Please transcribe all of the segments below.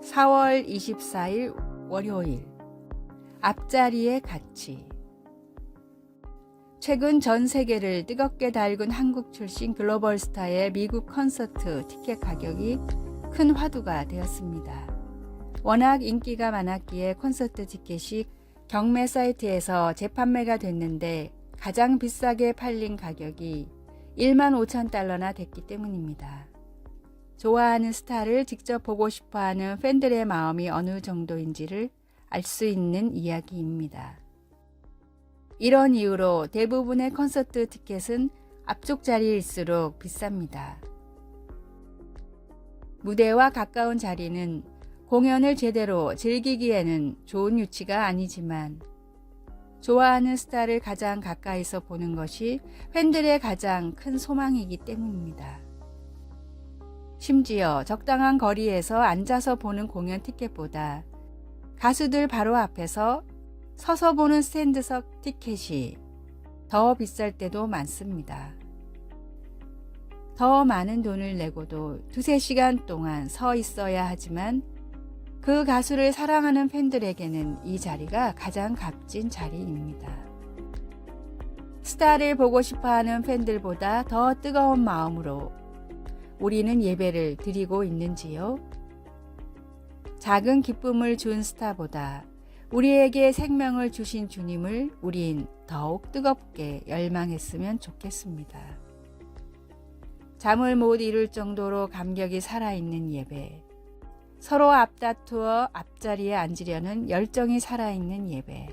4월 24일 월요일. 앞자리의 가치. 최근 전 세계를 뜨겁게 달군 한국 출신 글로벌 스타의 미국 콘서트 티켓 가격이 큰 화두가 되었습니다. 워낙 인기가 많았기에 콘서트 티켓이 경매 사이트에서 재판매가 됐는데 가장 비싸게 팔린 가격이 15,000달러나 됐기 때문입니다. 좋아하는 스타를 직접 보고 싶어하는 팬들의 마음이 어느 정도인지를 알 수 있는 이야기입니다. 이런 이유로 대부분의 콘서트 티켓은 앞쪽 자리일수록 비쌉니다. 무대와 가까운 자리는 공연을 제대로 즐기기에는 좋은 위치가 아니지만 좋아하는 스타를 가장 가까이서 보는 것이 팬들의 가장 큰 소망이기 때문입니다. 심지어 적당한 거리에서 앉아서 보는 공연 티켓보다 가수들 바로 앞에서 서서 보는 스탠드석 티켓이 더 비쌀 때도 많습니다. 더 많은 돈을 내고도 2-3시간 동안 서 있어야 하지만 그 가수를 사랑하는 팬들에게는 이 자리가 가장 값진 자리입니다. 스타를 보고 싶어하는 팬들보다 더 뜨거운 마음으로 우리는 예배를 드리고 있는지요? 작은 기쁨을 준 스타보다 우리에게 생명을 주신 주님을 우린 더욱 뜨겁게 열망했으면 좋겠습니다. 잠을 못 이룰 정도로 감격이 살아있는 예배, 서로 앞다투어 앞자리에 앉으려는 열정이 살아있는 예배,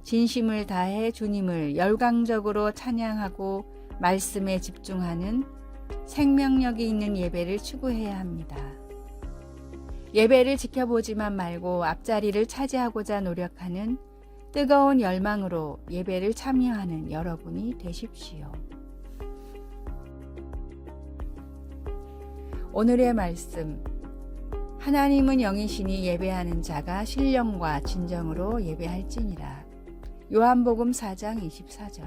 진심을 다해 주님을 열광적으로 찬양하고 말씀에 집중하는 생명력이 있는 예배를 추구해야 합니다. 예배를 지켜보지만 말고 앞자리를 차지하고자 노력하는 뜨거운 열망으로 예배를 참여하는 여러분이 되십시오. 오늘의 말씀. 하나님은 영이시니 예배하는 자가 신령과 진정으로 예배할지니라. 요한복음 4장 24절.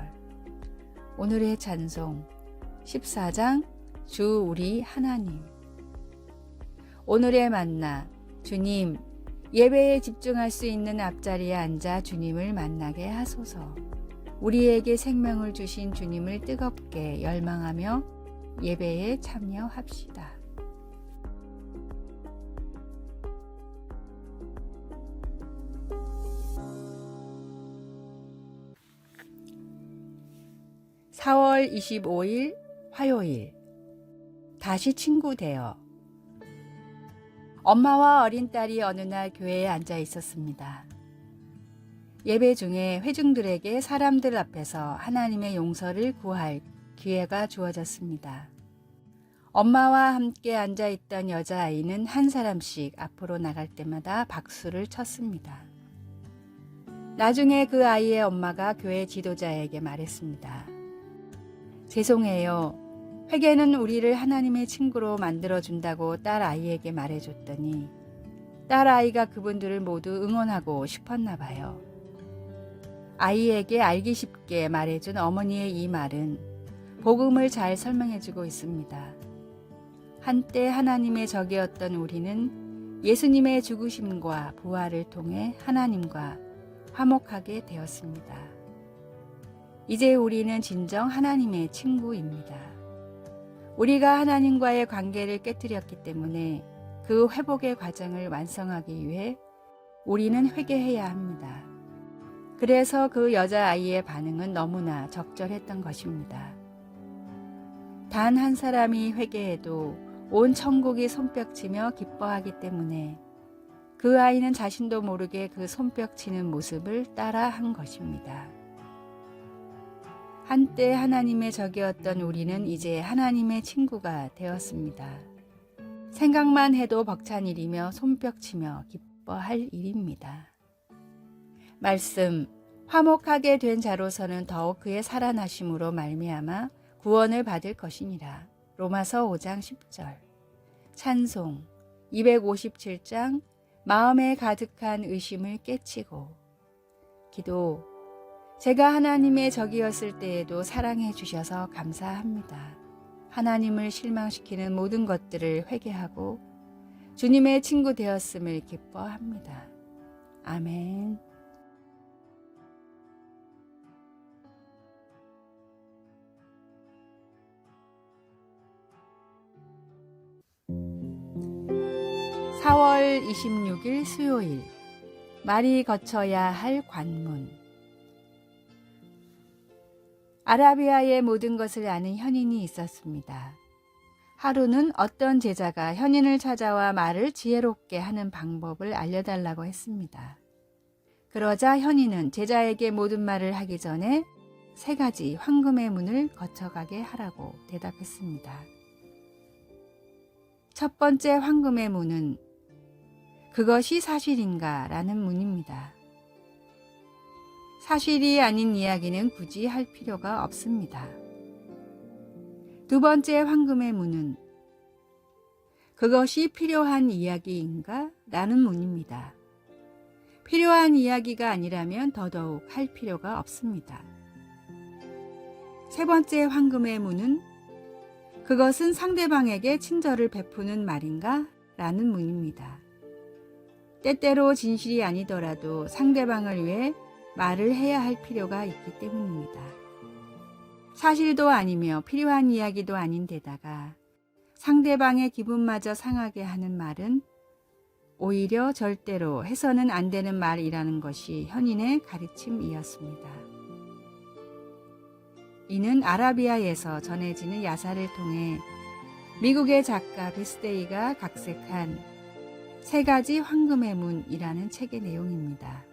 오늘의 찬송 14장 주 우리 하나님. 오늘의 만나. 주님, 예배에 집중할 수 있는 앞자리에 앉아 주님을 만나게 하소서. 우리에게 생명을 주신 주님을 뜨겁게 열망하며 예배에 참여합시다. (4월 25일) 화요일. 다시 친구 되어. 엄마와 어린 딸이 어느 날 교회에 앉아 있었습니다. 예배 중에 회중들에게 사람들 앞에서 하나님의 용서를 구할 기회가 주어졌습니다. 엄마와 함께 앉아 있던 여자아이는 한 사람씩 앞으로 나갈 때마다 박수를 쳤습니다. 나중에 그 아이의 엄마가 교회 지도자에게 말했습니다. 죄송해요. 회개는 우리를 하나님의 친구로 만들어준다고 딸 아이에게 말해줬더니 딸 아이가 그분들을 모두 응원하고 싶었나 봐요. 아이에게 알기 쉽게 말해준 어머니의 이 말은 복음을 잘 설명해주고 있습니다. 한때 하나님의 적이었던 우리는 예수님의 죽으심과 부활을 통해 하나님과 화목하게 되었습니다. 이제 우리는 진정 하나님의 친구입니다. 우리가 하나님과의 관계를 깨뜨렸기 때문에 그 회복의 과정을 완성하기 위해 우리는 회개해야 합니다. 그래서 그 여자아이의 반응은 너무나 적절했던 것입니다. 단 한 사람이 회개해도 온 천국이 손뼉치며 기뻐하기 때문에 그 아이는 자신도 모르게 그 손뼉치는 모습을 따라 한 것입니다. 한때 하나님의 적이었던 우리는 이제 하나님의 친구가 되었습니다. 생각만 해도 벅찬 일이며 손뼉치며 기뻐할 일입니다. 말씀. 화목하게 된 자로서는 더욱 그의 살아나심으로 말미암아 구원을 받을 것이니라. 로마서 5장 10절. 찬송 257장 마음에 가득한 의심을 깨치고. 기도. 제가 하나님의 적이었을 때에도 사랑해 주셔서 감사합니다. 하나님을 실망시키는 모든 것들을 회개하고 주님의 친구 되었음을 기뻐합니다. 아멘. (4월 26일) 수요일, 말이 거쳐야 할 관문. 아라비아의 모든 것을 아는 현인이 있었습니다. 하루는 어떤 제자가 현인을 찾아와 말을 지혜롭게 하는 방법을 알려달라고 했습니다. 그러자 현인은 제자에게 모든 말을 하기 전에 3가지 황금의 문을 거쳐가게 하라고 대답했습니다. 첫 번째 황금의 문은 그것이 사실인가? 라는 문입니다. 사실이 아닌 이야기는 굳이 할 필요가 없습니다. 두 번째 황금의 문은 그것이 필요한 이야기인가? 라는 문입니다. 필요한 이야기가 아니라면 더더욱 할 필요가 없습니다. 세 번째 황금의 문은 그것은 상대방에게 친절을 베푸는 말인가? 라는 문입니다. 때때로 진실이 아니더라도 상대방을 위해 말을 해야 할 필요가 있기 때문입니다. 사실도 아니며 필요한 이야기도 아닌 데다가 상대방의 기분마저 상하게 하는 말은 오히려 절대로 해서는 안 되는 말이라는 것이 현인의 가르침이었습니다. 이는 아라비아에서 전해지는 야사를 통해 미국의 작가 비스데이가 각색한 3가지 황금의 문이라는 책의 내용입니다.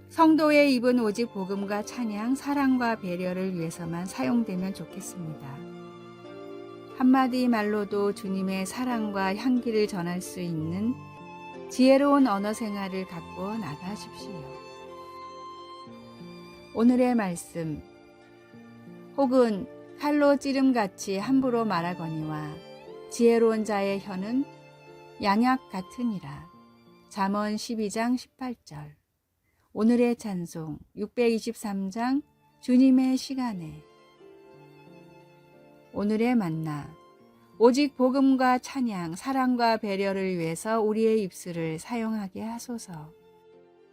성도의 입은 오직 복음과 찬양, 사랑과 배려를 위해서만 사용되면 좋겠습니다. 한마디 말로도 주님의 사랑과 향기를 전할 수 있는 지혜로운 언어 생활을 갖고 나가십시오. 오늘의 말씀, 혹은 칼로 찌름같이 함부로 말하거니와 지혜로운 자의 혀는 양약 같으니라. 잠언 12장 18절. 오늘의 찬송 623장 주님의 시간에. 오늘의 만나, 오직 복음과 찬양, 사랑과 배려를 위해서 우리의 입술을 사용하게 하소서.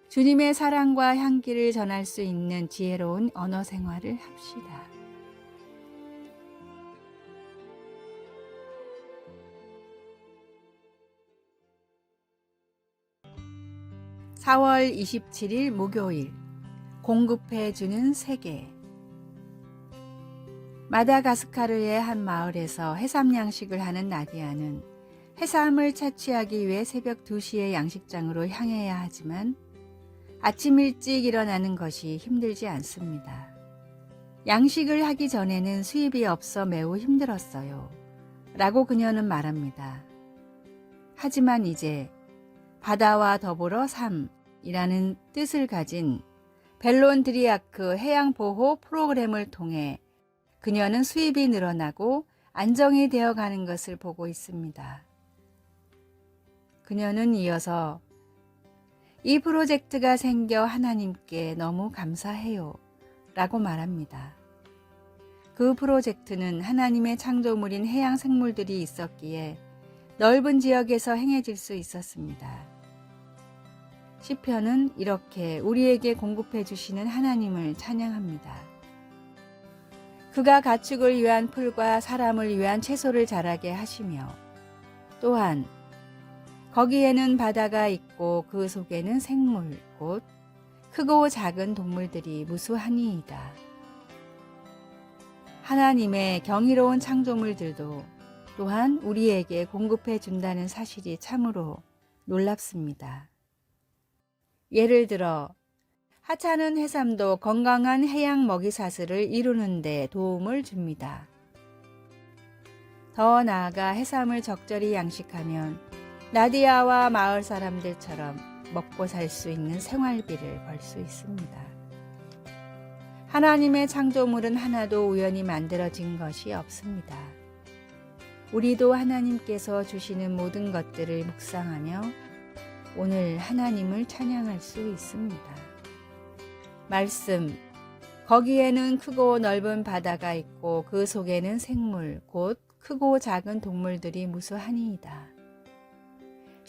주님의 사랑과 향기를 전할 수 있는 지혜로운 언어 생활을 합시다. (4월 27일) 목요일, 공급해주는 세계. 마다가스카르의 한 마을에서 해삼 양식을 하는 나디아는 해삼을 채취하기 위해 새벽 2시에 양식장으로 향해야 하지만 아침 일찍 일어나는 것이 힘들지 않습니다. 양식을 하기 전에는 수입이 없어 매우 힘들었어요. 라고 그녀는 말합니다. 하지만 이제 바다와 더불어 삶이라는 뜻을 가진 벨론드리아크 해양보호 프로그램을 통해 그녀는 수입이 늘어나고 안정이 되어가는 것을 보고 있습니다. 그녀는 이어서 이 프로젝트가 생겨 하나님께 너무 감사해요 라고 말합니다. 그 프로젝트는 하나님의 창조물인 해양 생물들이 있었기에 넓은 지역에서 행해질 수 있었습니다. 시편은 이렇게 우리에게 공급해 주시는 하나님을 찬양합니다. 그가 가축을 위한 풀과 사람을 위한 채소를 자라게 하시며 또한 거기에는 바다가 있고 그 속에는 생물 곧 크고 작은 동물들이 무수하니이다. 하나님의 경이로운 창조물들도 또한 우리에게 공급해 준다는 사실이 참으로 놀랍습니다. 예를 들어 하찮은 해삼도 건강한 해양 먹이사슬을 이루는 데 도움을 줍니다. 더 나아가 해삼을 적절히 양식하면 나디아와 마을 사람들처럼 먹고 살 수 있는 생활비를 벌 수 있습니다. 하나님의 창조물은 하나도 우연히 만들어진 것이 없습니다. 우리도 하나님께서 주시는 모든 것들을 묵상하며 오늘 하나님을 찬양할 수 있습니다. 말씀, 거기에는 크고 넓은 바다가 있고 그 속에는 생물 곧 크고 작은 동물들이 무수하니이다.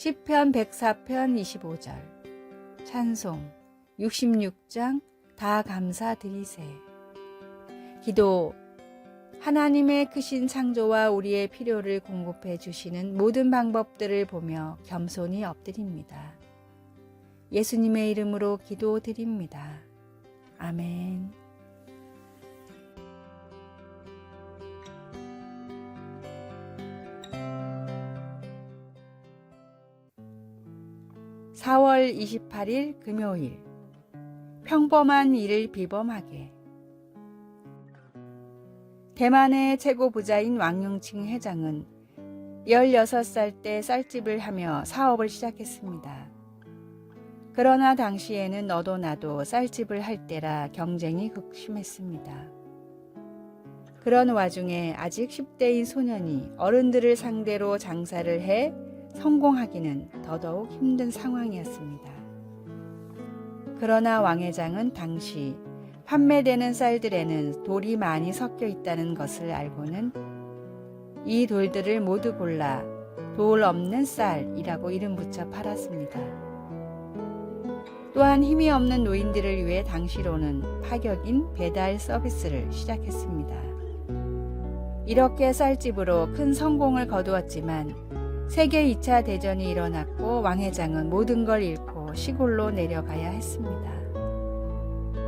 시편 104편 25절, 찬송 66장 다 감사드리세. 기도. 하나님의 크신 창조와 우리의 필요를 공급해 주시는 모든 방법들을 보며 겸손히 엎드립니다. 예수님의 이름으로 기도드립니다. 아멘. (4월 28일) 금요일. 평범한 일을 비범하게. 대만의 최고 부자인 왕융칭 회장은 16살 때 쌀집을 하며 사업을 시작했습니다. 그러나 당시에는 너도 나도 쌀집을 할 때라 경쟁이 극심했습니다. 그런 와중에 아직 10대인 소년이 어른들을 상대로 장사를 해 성공하기는 더더욱 힘든 상황이었습니다. 그러나 왕 회장은 당시 판매되는 쌀들에는 돌이 많이 섞여 있다는 것을 알고는 이 돌들을 모두 골라 돌 없는 쌀이라고 이름 붙여 팔았습니다. 또한 힘이 없는 노인들을 위해 당시로는 파격인 배달 서비스를 시작했습니다. 이렇게 쌀집으로 큰 성공을 거두었지만 세계 2차 대전이 일어났고 왕 회장은 모든 걸 잃고 시골로 내려가야 했습니다.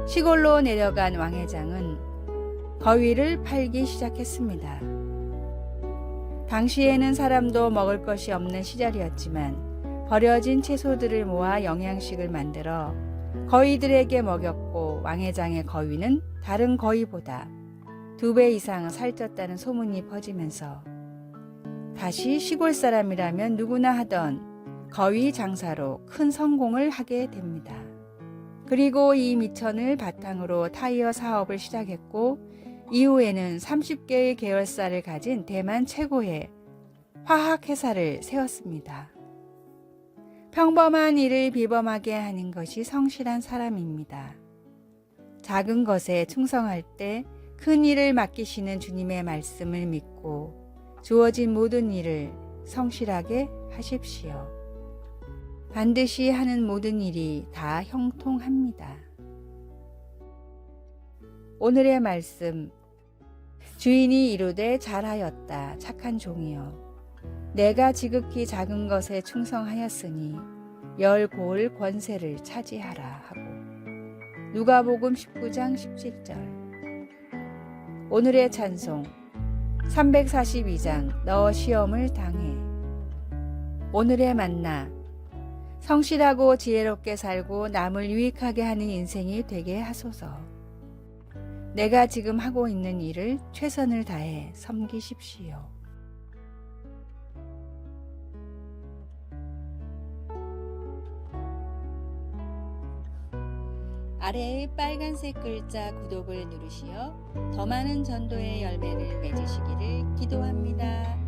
시골로 내려간 왕 회장은 거위를 팔기 시작했습니다. 당시에는 사람도 먹을 것이 없는 시절이었지만 버려진 채소들을 모아 영양식을 만들어 거위들에게 먹였고 왕 회장의 거위는 다른 거위보다 2배 이상 살쪘다는 소문이 퍼지면서 다시 시골 사람이라면 누구나 하던 거위 장사로 큰 성공을 하게 됩니다. 그리고 이 미천을 바탕으로 타이어 사업을 시작했고 이후에는 30개의 계열사를 가진 대만 최고의 화학회사를 세웠습니다. 평범한 일을 비범하게 하는 것이 성실한 사람입니다. 작은 것에 충성할 때 큰 일을 맡기시는 주님의 말씀을 믿고 주어진 모든 일을 성실하게 하십시오. 반드시 하는 모든 일이 다 형통합니다. 오늘의 말씀. 주인이 이르되 잘하였다 착한 종이여. 내가 지극히 작은 것에 충성하였으니 열 고을 권세를 차지하라 하고. 누가복음 19장 17절. 오늘의 찬송. 342장 너 시험을 당해. 오늘의 만나. 성실하고 지혜롭게 살고 남을 유익하게 하는 인생이 되게 하소서. 내가 지금 하고 있는 일을 최선을 다해 섬기십시오. 아래의 빨간색 글자 구독을 누르시어 더 많은 전도의 열매를 맺으시기를 기도합니다.